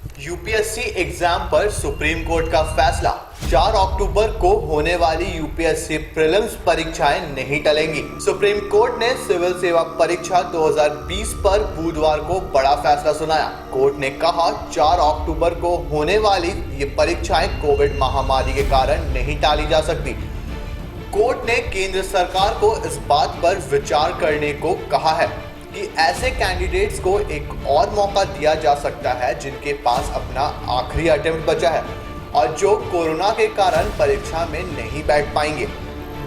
UPSC exam पर supreme court का फैसला। 4 अक्टूबर को होने वाली यूपीएससी प्रीलिम्स परीक्षाएं नहीं टलेंगी। सुप्रीम कोर्ट ने सिविल सेवा परीक्षा 2020 पर बुधवार को बड़ा फैसला सुनाया। कोर्ट ने कहा 4 अक्टूबर को होने वाली ये परीक्षाएं कोविड महामारी के कारण नहीं टाली जा सकती। कोर्ट ने केंद्र सरकार को इस बात पर विचार करने को कहा है कि ऐसे कैंडिडेट्स को एक और मौका दिया जा सकता है जिनके पास अपना आखिरी अटेम्प्ट बचा है और जो कोरोना के कारण परीक्षा में नहीं बैठ पाएंगे।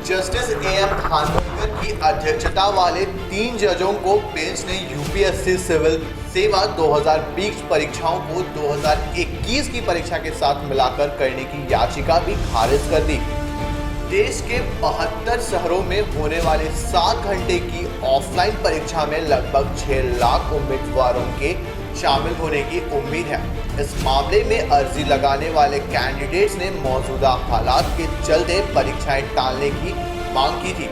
जस्टिस एएम खानविलकर की अध्यक्षता वाले 3 जजों को बेंच ने यूपीएससी सिविल सेवा 2020 परीक्षाओं को 2021 की परीक्षा के साथ मिलाकर करने की याचिका भी खारिज कर दी। देश के 72 शहरों में होने वाले 7 घंटे की ऑफलाइन परीक्षा में लगभग 6 लाख उम्मीदवारों के शामिल होने की उम्मीद है। इस मामले में अर्जी लगाने वाले कैंडिडेट्स ने मौजूदा हालात के चलते परीक्षाएं टालने की मांग की थी।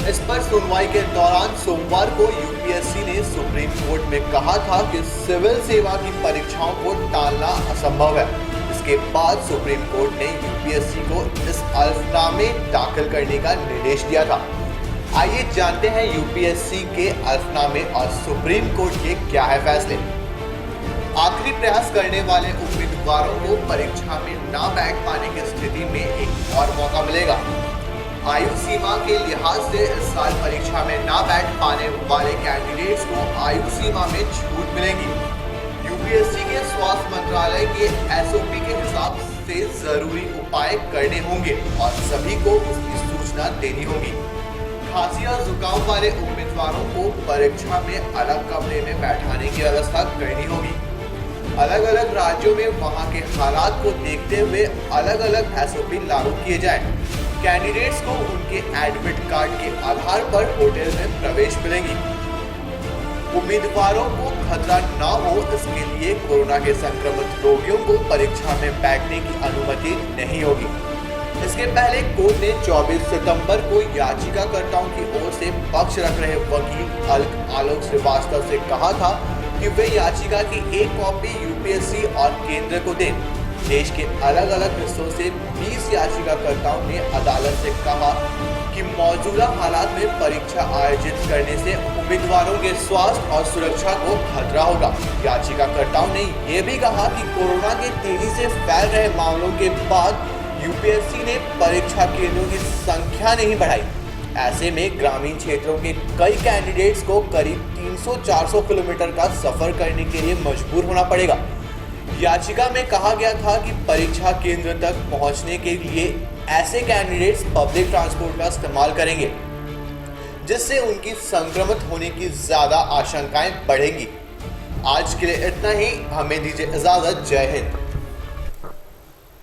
इस पर सुनवाई के दौरान सोमवार को यूपीएससी ने सुप्रीम कोर्ट में कहा था कि सिविल सेवा की परीक्षाओं को टालना असंभव है। इसके बाद सुप्रीम कोर्ट ने यूपीएससी को इस हलफनामे दाखिल करने का निर्देश दिया था। आइए जानते हैं यूपीएससी के हलफनामे और सुप्रीम कोर्ट के क्या है फैसले। आखिरी प्रयास करने वाले उम्मीदवारों को परीक्षा में ना बैठ पाने की स्थिति में एक और मौका मिलेगा। आयु सीमा के लिहाज से इस साल परीक्षा में ना बैठ पाने वाले कैंडिडेट्स को आयु सीमा में छूट मिलेगी। यूपीएससी के स्वास्थ्य मंत्रालय के एसओपी के हिसाब से जरूरी उपाय करने होंगे और सभी को उसकी सूचना देनी होगी। खांसी और जुकाम वाले उम्मीदवारों को परीक्षा में अलग कमरे में बैठाने की व्यवस्था करनी होगी। अलग अलग राज्यों में वहां के हालात को देखते हुए अलग अलग एसओपी लागू किए जाएं। कैंडिडेट्स को उनके एडमिट कार्ड के आधार पर होटल में प्रवेश मिलेगी। उम्मीदवारों को खतरा न हो इसके लिए कोरोना के संक्रमित रोगियों को परीक्षा में बैठने की अनुमति नहीं होगी। इसके पहले कोर्ट ने 24 सितंबर को याचिकाकर्ताओं की ओर से पक्ष रख रहे वकील आलोक श्रीवास्तव से कहा था कि वे याचिका की एक कॉपी यूपीएससी और केंद्र को दें। देश के अलग अलग हिस्सों से 20 याचिकाकर्ताओं ने अदालत से कहा कि मौजूदा हालात में परीक्षा आयोजित करने से उम्मीदवारों के स्वास्थ्य और सुरक्षा को खतरा होगा। याचिकाकर्ताओं ने यह भी कहा कि कोरोना के तेजी से फैल रहे मामलों के बाद यूपीएससी ने परीक्षा केंद्रों की संख्या नहीं बढ़ाई। ऐसे में ग्रामीण क्षेत्रों के कई कैंडिडेट्स को करीब 300-400 किलोमीटर का सफर करने के लिए मजबूर होना पड़ेगा। याचिका में कहा गया था कि परीक्षा केंद्र तक पहुंचने के लिए ऐसे कैंडिडेट्स पब्लिक ट्रांसपोर्ट का इस्तेमाल करेंगे, जिससे उनकी संक्रमित होने की ज्यादा आशंकाएं बढ़ेंगी। आज के लिए इतना ही, हमें दीजिए इजाजत। जय हिंद।